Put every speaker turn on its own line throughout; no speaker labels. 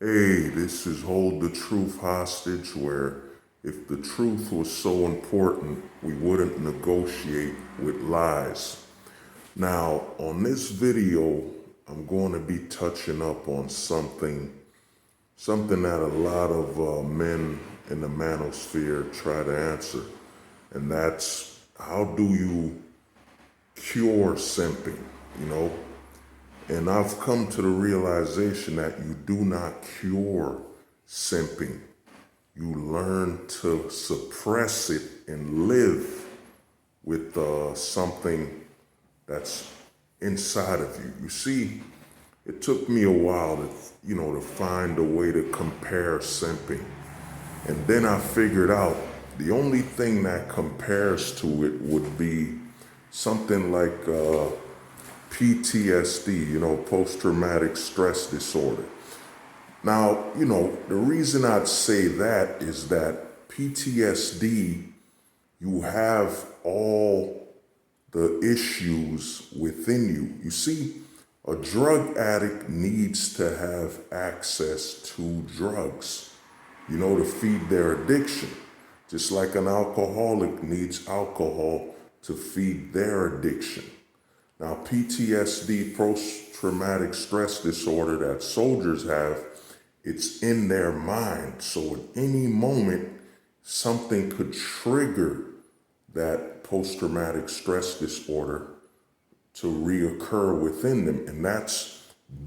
Hey, this is Hold the Truth Hostage, where if the truth was so important, we wouldn't negotiate with lies. Now, on this video, I'm going to be touching up on something that a lot of men in the manosphere try to answer, and that's how do you cure simping, you know? And I've come to the realization that you do not cure simping. You learn to suppress it and live with something that's inside of you. You see, it took me a while to find a way to compare simping. And then I figured out the only thing that compares to it would be something like PTSD, post-traumatic stress disorder. Now, the reason I'd say that is that PTSD, you have all the issues within you. You see, a drug addict needs to have access to drugs, to feed their addiction. Just like an alcoholic needs alcohol to feed their addiction. Now, PTSD, post-traumatic stress disorder that soldiers have, it's in their mind. So at any moment, something could trigger that post-traumatic stress disorder to reoccur within them. And that's what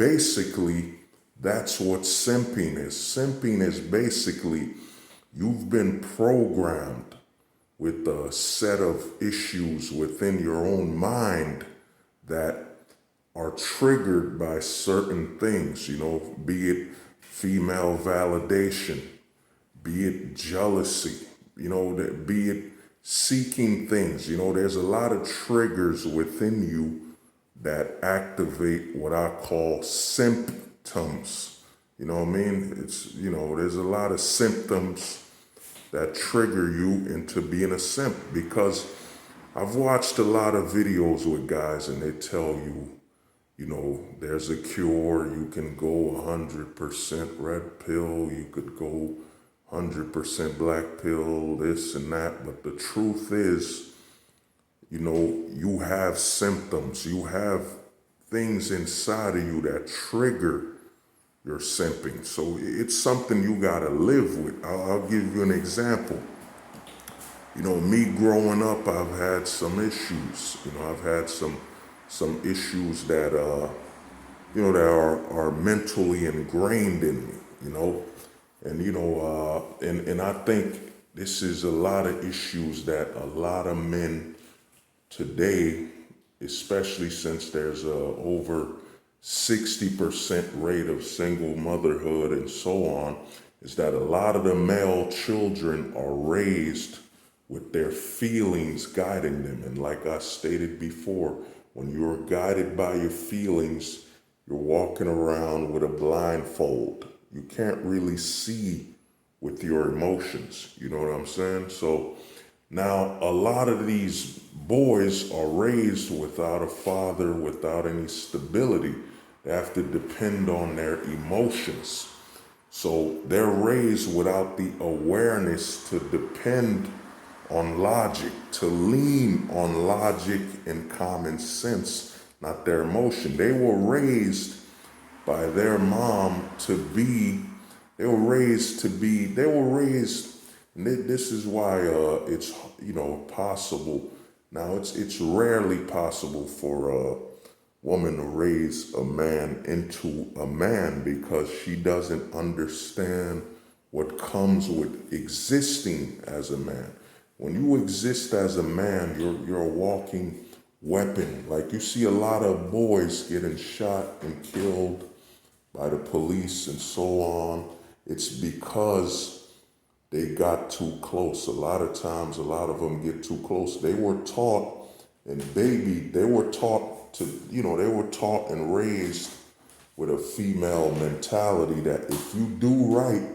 simping is. Simping is basically you've been programmed with a set of issues within your own mind that are triggered by certain things, be it female validation, be it jealousy, be it seeking things. There's a lot of triggers within you that activate what I call symptoms. You know what I mean? There's a lot of symptoms that trigger you into being a simp, because I've watched a lot of videos with guys and they tell you, there's a cure, you can go 100% red pill, you could go 100% black pill, this and that. But the truth is, you have symptoms, you have things inside of you that trigger your simping. So it's something you gotta live with. I'll give you an example. Me growing up, I've had some issues. I've had some issues that that are mentally ingrained in me. And I think this is a lot of issues that a lot of men today, especially since there's a over 60% rate of single motherhood and so on, is that a lot of the male children are raised with their feelings guiding them. And like I stated before, when you're guided by your feelings, you're walking around with a blindfold. You can't really see with your emotions. You know what I'm saying? So now a lot of these boys are raised without a father, without any stability. They have to depend on their emotions. So they're raised without the awareness to depend on logic, to lean on logic and common sense, not their emotion. They were raised by their mom to be, and this is why it's, possible. Now it's rarely possible for a woman to raise a man into a man, because she doesn't understand what comes with existing as a man. When you exist as a man, you're a walking weapon. Like you see a lot of boys getting shot and killed by the police and so on. It's because they got too close. A lot of times, a lot of them get too close. They were taught, they were taught and raised with a female mentality that if you do right,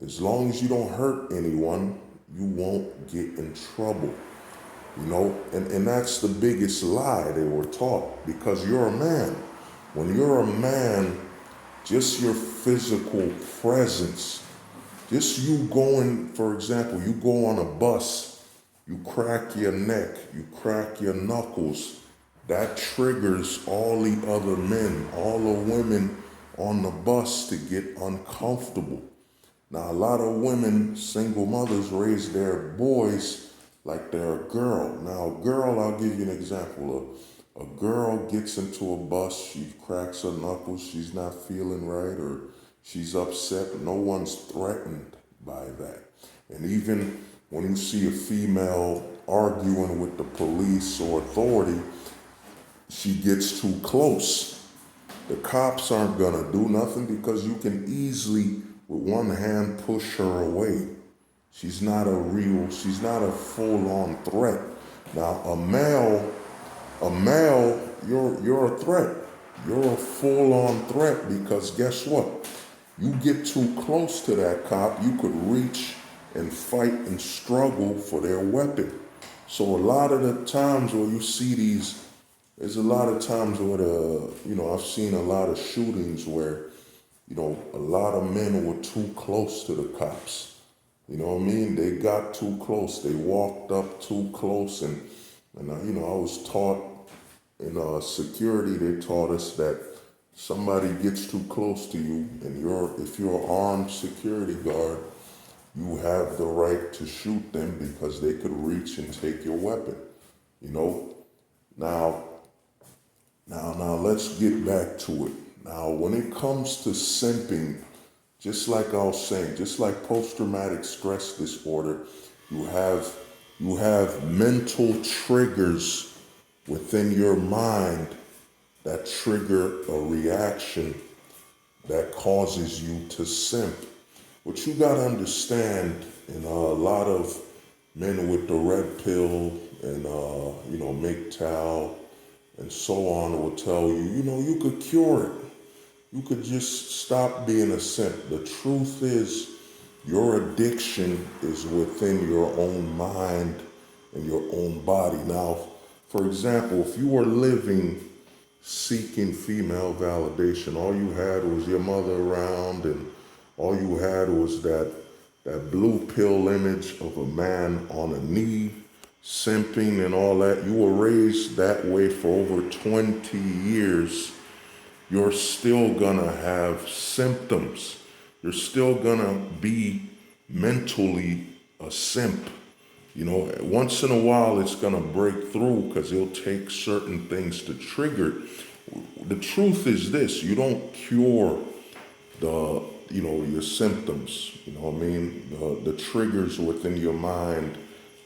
as long as you don't hurt anyone, you won't get in trouble, and that's the biggest lie they were taught, because you're a man. When you're a man, Just your physical presence. Just you going, for example, you go on a bus, you crack your neck, you crack your knuckles. That triggers all the other men, all the women on the bus to get uncomfortable. Now, a lot of women, single mothers, raise their boys like they're a girl. Now, a girl, I'll give you an example. A girl gets into a bus, she cracks her knuckles, she's not feeling right, or she's upset. No one's threatened by that. And even when you see a female arguing with the police or authority, she gets too close. The cops aren't gonna do nothing because you can easily, with one hand, push her away. She's not a full-on threat. Now, a male, you're a threat. You're a full-on threat because guess what? You get too close to that cop, you could reach and fight and struggle for their weapon. So a lot of the times where you see there's a lot of times where I've seen a lot of shootings where, a lot of men were too close to the cops. You know what I mean? They got too close. They walked up too close, and I was taught in security. They taught us that somebody gets too close to you, and if you're an armed security guard, you have the right to shoot them because they could reach and take your weapon. Now let's get back to it. Now, when it comes to simping, just like I was saying, just like post-traumatic stress disorder, you have mental triggers within your mind that trigger a reaction that causes you to simp. What you gotta understand, a lot of men with the red pill and MGTOW and so on will tell you, you could cure it. You could just stop being a simp. The truth is, your addiction is within your own mind and your own body. Now, for example, if you were living seeking female validation, all you had was your mother around, and all you had was that blue pill image of a man on a knee, simping and all that. You were raised that way for over 20 years. You're still gonna have symptoms. You're still gonna be mentally a simp. Once in a while it's gonna break through because it'll take certain things to trigger it. The truth is this: you don't cure your symptoms. The triggers within your mind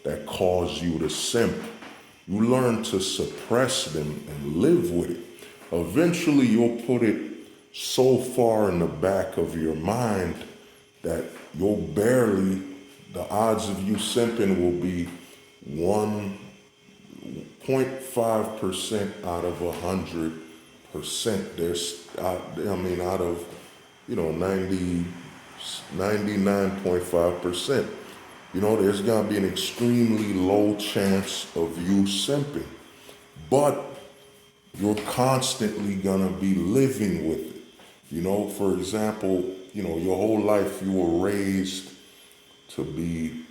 that cause you to simp. You learn to suppress them and live with it. Eventually, you'll put it so far in the back of your mind that the odds of you simping will be 1.5% out of 100%. Out of 99.5%. There's gonna be an extremely low chance of you simping, but you're constantly gonna be living with it. For example, your whole life you were raised to be,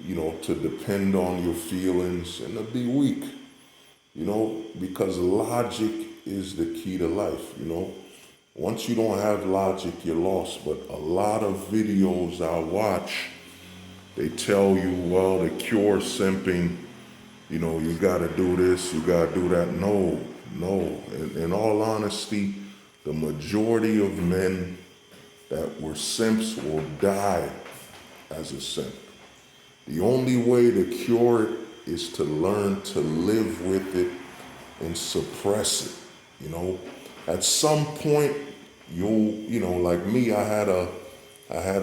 to depend on your feelings and to be weak, because logic is the key to life. Once you don't have logic, you're lost. But a lot of videos I watch, they tell you, well, to cure simping, you gotta do this, you gotta do that. No. In all honesty, the majority of men that were simps will die as a simp. The only way to cure it is to learn to live with it and suppress it. At some point, like me, I had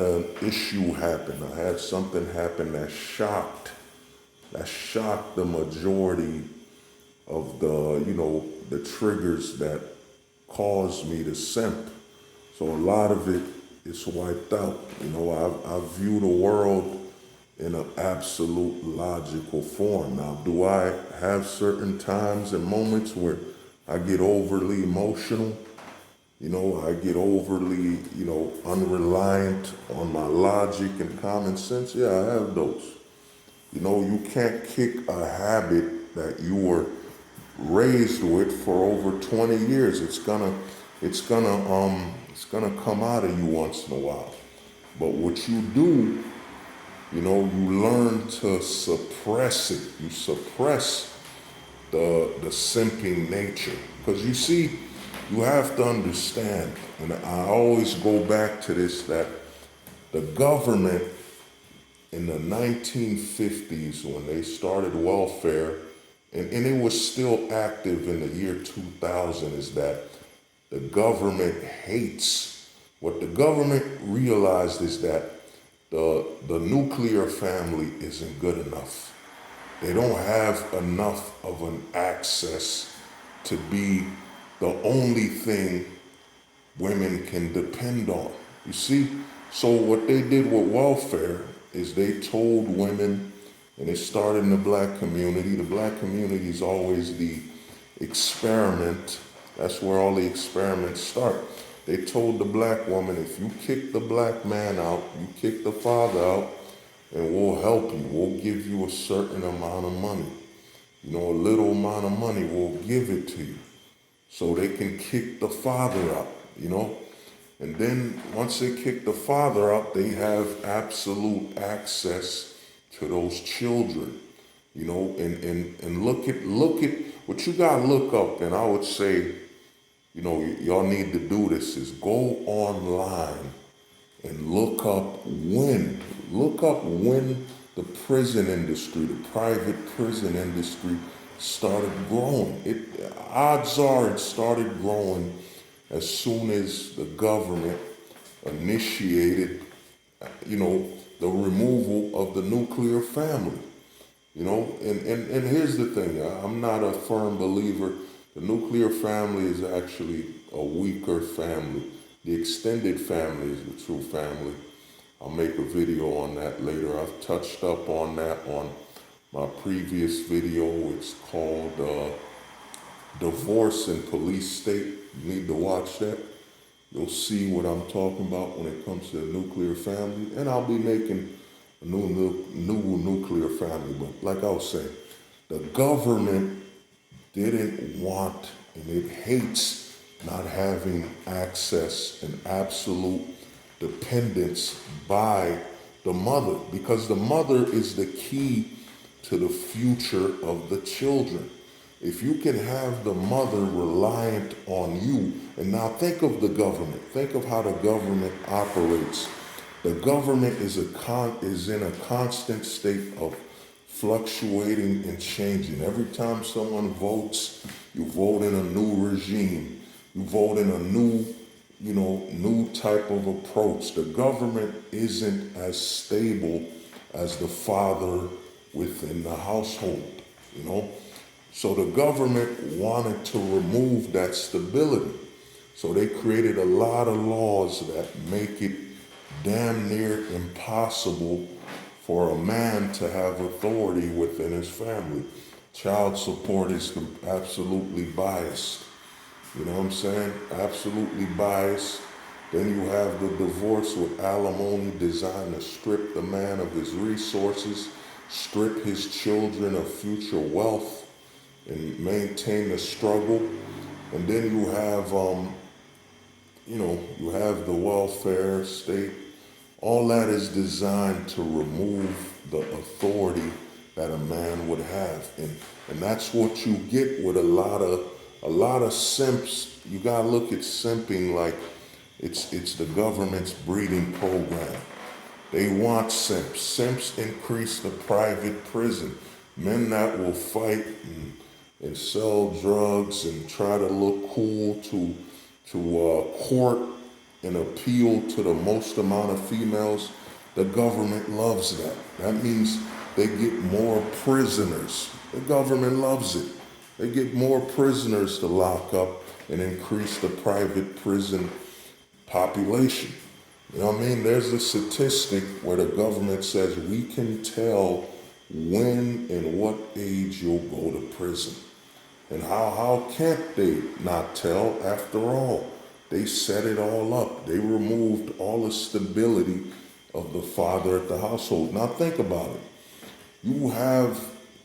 an issue happen. I had something happen that shocked the majority of the triggers that caused me to simp. So a lot of it is wiped out. I view the world in an absolute logical form. Now, do I have certain times and moments where I get overly emotional? I get overly, unreliant on my logic and common sense. Yeah, I have those. You can't kick a habit that you were raised with for over 20 years. It's gonna come out of you once in a while. But what you do, you learn to suppress it. You suppress the simping nature. Because you see, you have to understand, and I always go back to this, that the government in the 1950s, when they started welfare, and it was still active in the year 2000, is that the government hates. What the government realized is that the nuclear family isn't good enough. They don't have enough of an access to be the only thing women can depend on. You see? So what they did with welfare is they told women, and it started in the black community. The black community is always the experiment. That's where all the experiments start. They told the black woman, if you kick the black man out, you kick the father out, and we'll help you. We'll give you a certain amount of money. A little amount of money, we'll give it to you. So they can kick the father out. And then once they kick the father out, they have absolute access to those children. And look at what you gotta look up, and I would say, y'all need to do this, is go online and look up when the prison industry, the private prison industry started growing. Odds are it started growing as soon as the government initiated, the removal of the nuclear family. And here's the thing, I'm not a firm believer. The nuclear family is actually a weaker family. The extended family is the true family. I'll make a video on that later. I've touched up on that on my previous video. It's called Divorce in Police State. You need to watch that. You'll see what I'm talking about when it comes to the nuclear family. And I'll be making a new nuclear family. But like I was saying, the government didn't want, and it hates not having access and absolute dependence by the mother, because the mother is the key to the future of the children. If you can have the mother reliant on you, and now think of the government, think of how the government operates. The government is in a constant state of fluctuating and changing. Every time someone votes, you vote in a new regime. You vote in a new type of approach. The government isn't as stable as the father within the household, So the government wanted to remove that stability. So they created a lot of laws that make it damn near impossible for a man to have authority within his family. Child support is absolutely biased. You know what I'm saying? Absolutely biased. Then you have the divorce with alimony designed to strip the man of his resources, strip his children of future wealth, and maintain the struggle. And then you have, you have the welfare state. All that is designed to remove the authority that a man would have. And that's what you get with a lot of simps. You gotta look at simping like it's the government's breeding program. They want simps. Simps increase the private prison. Men that will fight and sell drugs and try to look cool to court and appeal to the most amount of females. The government loves that. That means they get more prisoners. The government loves it. They get more prisoners to lock up and increase the private prison population. You know what I mean? There's a statistic where the government says we can tell when and what age you'll go to prison. And how can't they not tell? After all, They set it all up. They removed all the stability of the father at the household. Now think about it.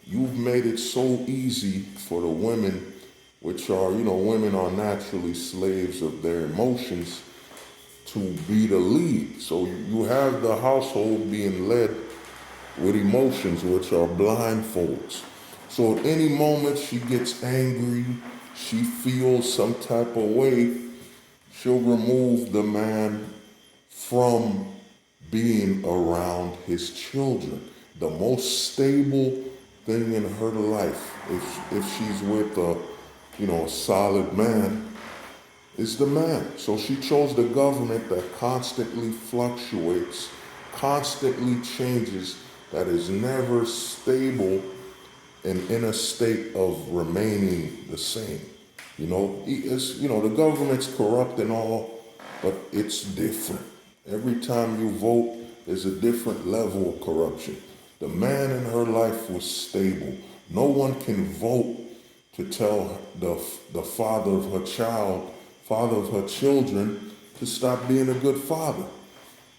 You've made it so easy for the women, which are, women are naturally slaves of their emotions, to be the lead. So you have the household being led with emotions, which are blindfolds. So at any moment she gets angry, she feels some type of way, she'll remove the man from being around his children. The most stable thing in her life, if she's with a solid man, is the man. So she chose the government that constantly fluctuates, constantly changes, that is never stable and in a state of remaining the same. The government's corrupt and all, but it's different. Every time you vote, there's a different level of corruption. The man in her life was stable. No one can vote to tell the father of her children, to stop being a good father.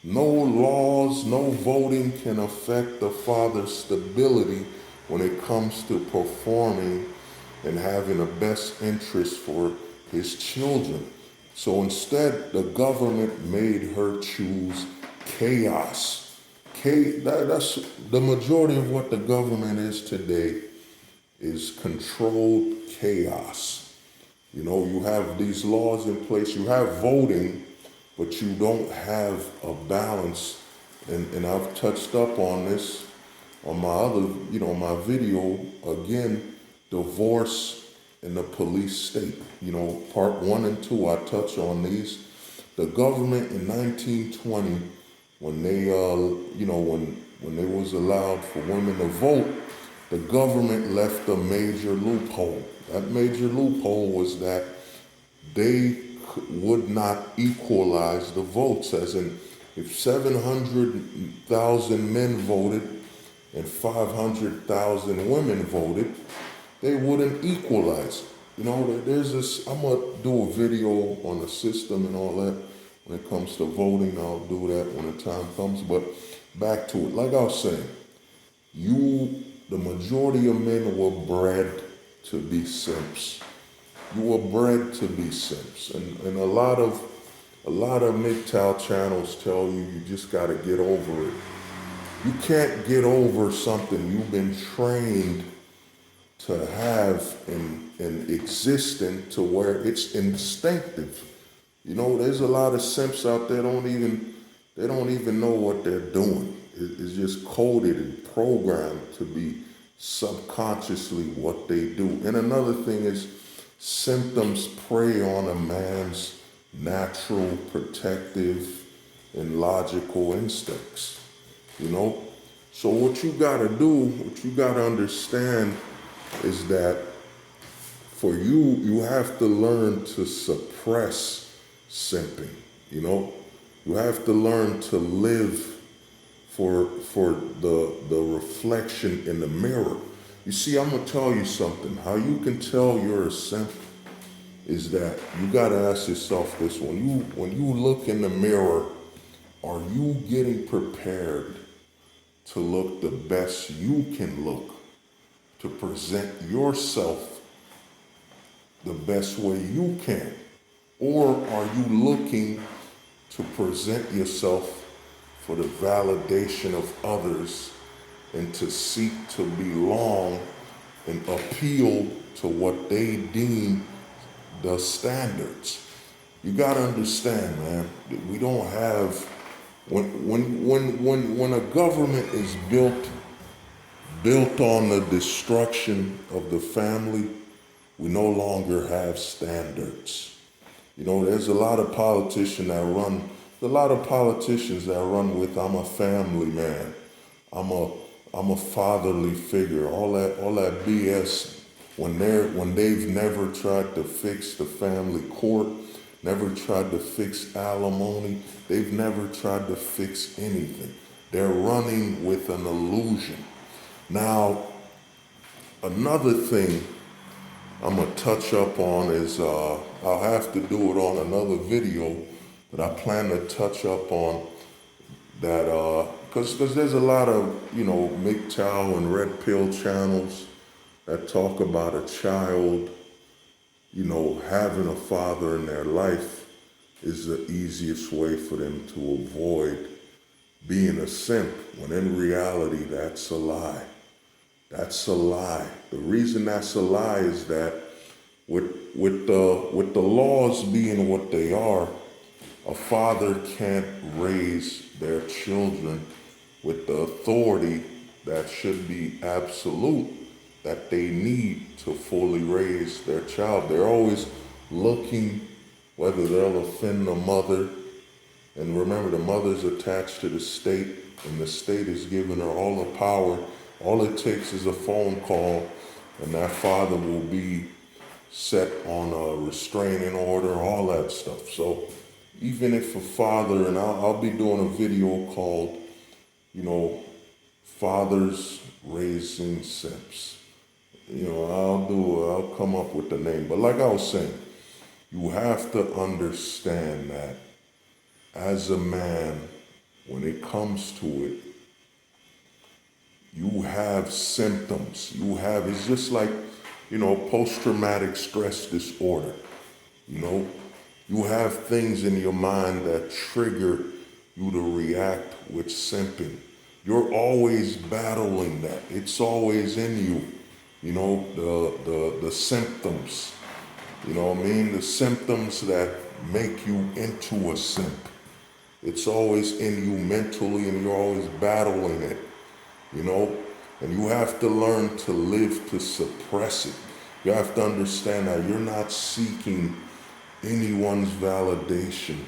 No laws, no voting can affect the father's stability when it comes to performing and having the best interest for his children. So instead, the government made her choose chaos. That's the majority of what the government is today, is controlled chaos. You have these laws in place, you have voting, but you don't have a balance. And I've touched up on this on my other, my video, again, divorce in the police state. Part 1 and 2, I touch on these. The government in 1920, when they, when they was allowed for women to vote, the government left a major loophole. That major loophole was that they would not equalize the votes, as in if 700,000 men voted and 500,000 women voted, they wouldn't equalize. There's this, I'm gonna do a video on the system and all that. When it comes to voting, I'll do that when the time comes. But back to it, like I was saying, the majority of men were bred to be simps. You were bred to be simps. And a lot of MGTOW channels tell you just gotta get over it. You can't get over something you've been trained to have and existent to where it's instinctive. There's a lot of simps out there they don't even know what they're doing. It's just coded and programmed to be subconsciously what they do. And another thing is, symptoms prey on a man's natural, protective, and logical instincts. So what you gotta understand is that for you have to learn to suppress simping. You have to learn to live for the reflection in the mirror. You see, I'm gonna tell you something. How you can tell you're a simp is that you gotta ask yourself this: when you look in the mirror, are you getting prepared to look the best you can look, to present yourself the best way you can? Or are you looking to present yourself for the validation of others and to seek to belong and appeal to what they deem the standards? You gotta understand, man, that we don't have, when a government is built on the destruction of the family, we no longer have standards. There's a lot of politicians that run with, I'm a family man, I'm a fatherly figure, all that BS, when they've never tried to fix the family court, never tried to fix alimony, they've never tried to fix anything. They're running with an illusion. Now, another thing I'm gonna touch up on is I'll have to do it on another video, but I plan to touch up on that because there's a lot of MGTOW and red pill channels that talk about a child having a father in their life is the easiest way for them to avoid being a simp, when in reality that's a lie. That's a lie. The reason that's a lie is that with the laws being what they are, a father can't raise their children with the authority that should be absolute, that they need to fully raise their child. They're always looking whether they'll offend the mother. And remember, the mother's attached to the state, and the state is giving her all the power. All it takes is a phone call, and that father will be set on a restraining order, all that stuff. So even if a father, and I'll be doing a video called, Fathers Raising Simps. I'll come up with the name. But like I was saying, you have to understand that as a man, when it comes to it, you have symptoms. It's just like, post-traumatic stress disorder. You have things in your mind that trigger you to react with simping. You're always battling that. It's always in you. The symptoms. The symptoms that make you into a simp. It's always in you mentally, and you're always battling it. And you have to learn to live to suppress it. You have to understand that you're not seeking anyone's validation,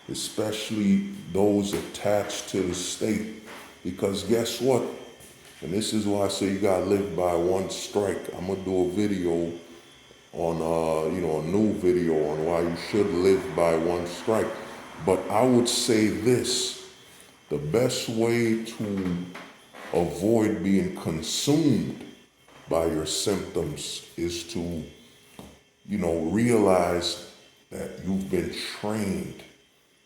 especially those attached to the state. Because guess what? And this is why I say you gotta live by one strike. I'm gonna do a video on, a new video on why you should live by one strike. But I would say this, the best way to avoid being consumed by your symptoms is to, realize that you've been trained.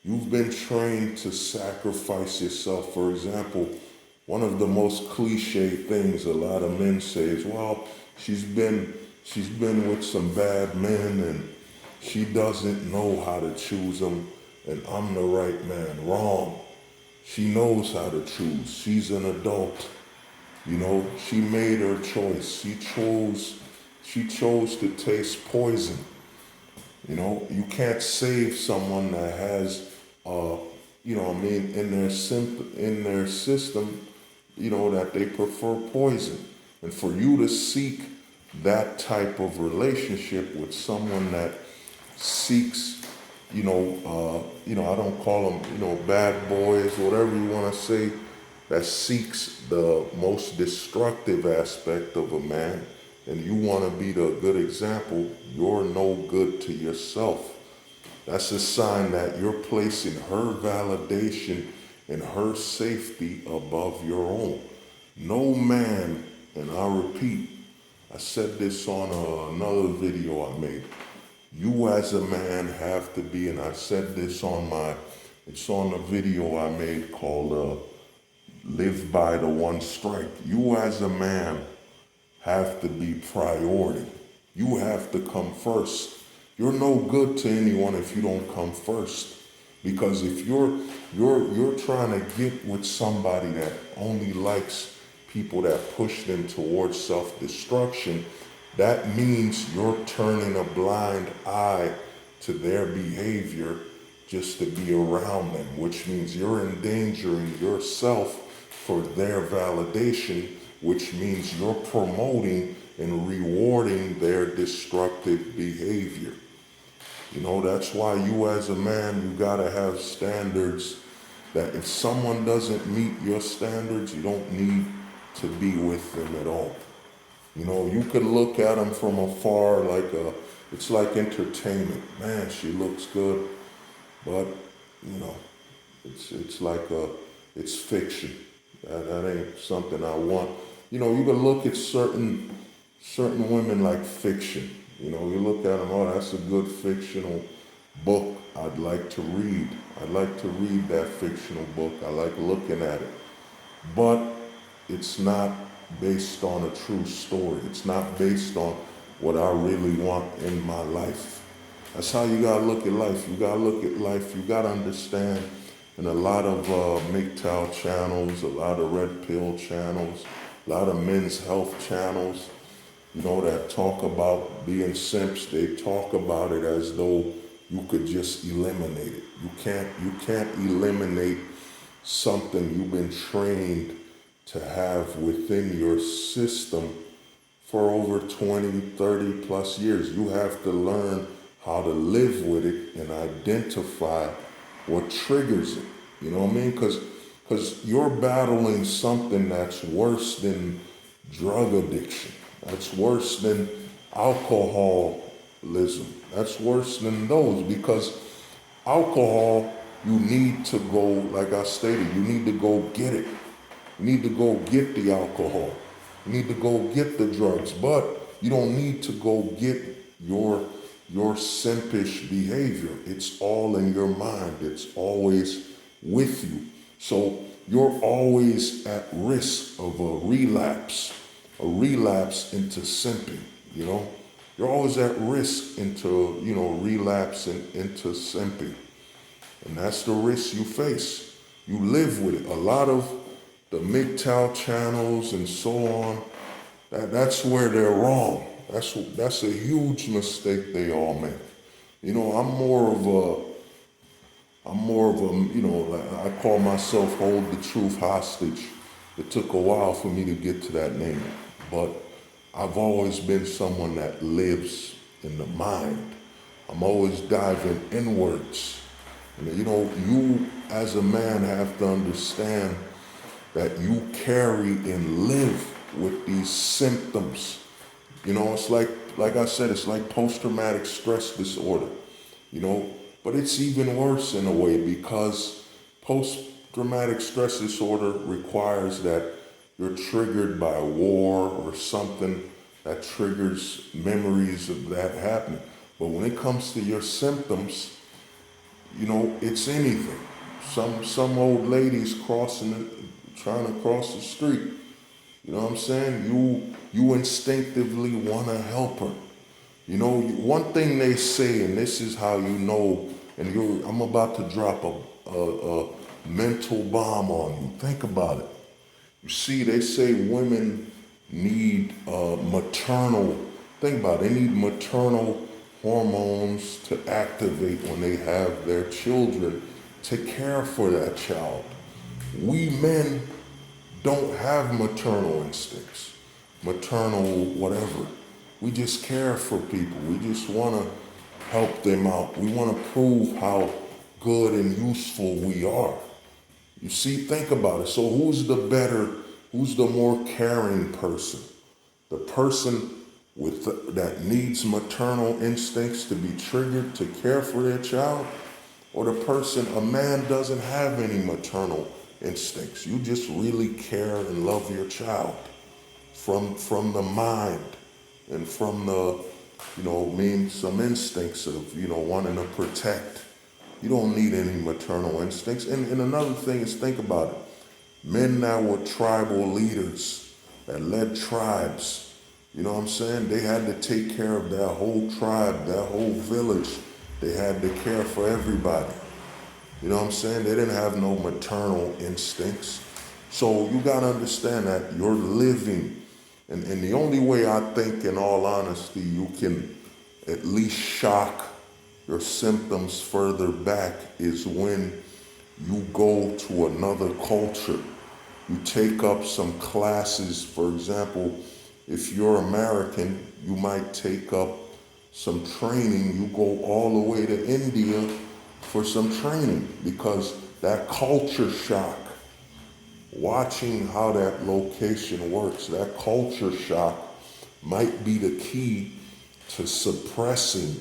You've been trained to sacrifice yourself. For example, one of the most cliche things a lot of men say is, well, she's been with some bad men and she doesn't know how to choose them, and I'm the right man. Wrong. She knows how to choose. She's an adult. She made her choice. She chose to taste poison. You can't save someone that has, in their system, that they prefer poison. And for you to seek that type of relationship with someone that seeks, I don't call them, bad boys, whatever you want to say, that seeks the most destructive aspect of a man, and you want to be the good example, you're no good to yourself. That's a sign that you're placing her validation and her safety above your own. No man, and I repeat, I said this on another video I made, you as a man have to be, and I said this it's on a video I made called Live by the One Strike. You as a man have to be priority. You have to come first. You're no good to anyone if you don't come first. Because if you're trying to get with somebody that only likes people that push them towards self-destruction, that means you're turning a blind eye to their behavior just to be around them, which means you're endangering yourself for their validation, which means you're promoting and rewarding their destructive behavior. That's why you as a man, you gotta have standards that if someone doesn't meet your standards, you don't need to be with them at all. You could look at them from afar it's like entertainment. Man, she looks good, but, it's fiction. That ain't something I want. You can look at certain certain women like fiction. You know, you look at them, oh, that's a good fictional book I'd like to read. I'd like to read that fictional book. I like looking at it. But it's not based on a true story. It's not based on what I really want in my life. That's how you gotta look at life. You gotta look at life. You gotta understand. And a lot of MGTOW channels, a lot of red pill channels, a lot of men's health channels, you know, that talk about being simps. They talk about it as though you could just eliminate it. You can't eliminate something you've been trained to have within your system for over 20, 30 plus years. You have to learn how to live with it and identify what triggers it. You know what I mean? Because you're battling something that's worse than drug addiction. That's worse than alcoholism. That's worse than those, because alcohol, you need to go, like I stated, you need to go get it. You need to go get the alcohol. You need to go get the drugs, but you don't need to go get your simpish behavior. It's all in your mind. It's always with you. So you're always at risk of a relapse into simping, you know? You're always at risk into, relapsing into simping. And that's the risk you face. You live with it. A lot of the MGTOW channels and so on, that's where they're wrong. That's a huge mistake they all make. You know, I'm more of a, I call myself Hold the Truth Hostage. It took a while for me to get to that name, but I've always been someone that lives in the mind. I'm always diving inwards. And, you as a man have to understand that you carry and live with these symptoms. You know, it's like I said, it's like post-traumatic stress disorder, but it's even worse in a way, because post-traumatic stress disorder requires that you're triggered by war or something that triggers memories of that happening. But when it comes to your symptoms, it's anything. Some old lady's trying to cross the street. You know what I'm saying? You instinctively want to help her. One thing they say, and this is how you know, and I'm about to drop a mental bomb on you. Think about it. You see, they say women need think about it, they need maternal hormones to activate when they have their children to care for that child. We men don't have maternal instincts, maternal whatever. We just care for people. We just want to help them out. We want to prove how good and useful we are. You see, think about it. So who's the more caring person? The person that needs maternal instincts to be triggered to care for their child? Or a man doesn't have any maternal instincts. You just really care and love your child from the mind and from the, some instincts of, wanting to protect. You don't need any maternal instincts. And another thing is, think about it. Men that were tribal leaders, that led tribes, you know what I'm saying? They had to take care of their whole tribe, their whole village. They had to care for everybody. You know what I'm saying? They didn't have no maternal instincts. So you got to understand that you're living. And the only way I think, in all honesty, you can at least shock your symptoms further back is when you go to another culture. You take up some classes. For example, if you're American, you might take up some training. You go all the way to India for some training, because that culture shock, watching how that location works, that culture shock might be the key to suppressing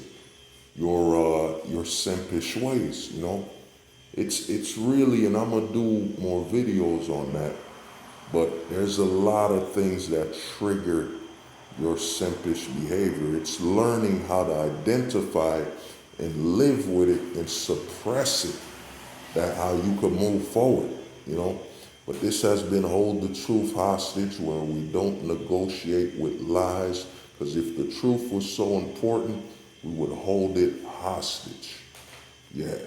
your simpish ways, It's really, and I'm gonna do more videos on that, but there's a lot of things that trigger your simpish behavior. It's learning how to identify and live with it and suppress it. That's how you can move forward, you know. But this has been Hold the Truth Hostage, where we don't negotiate with lies, because if the truth was so important, we would hold it hostage. Yeah.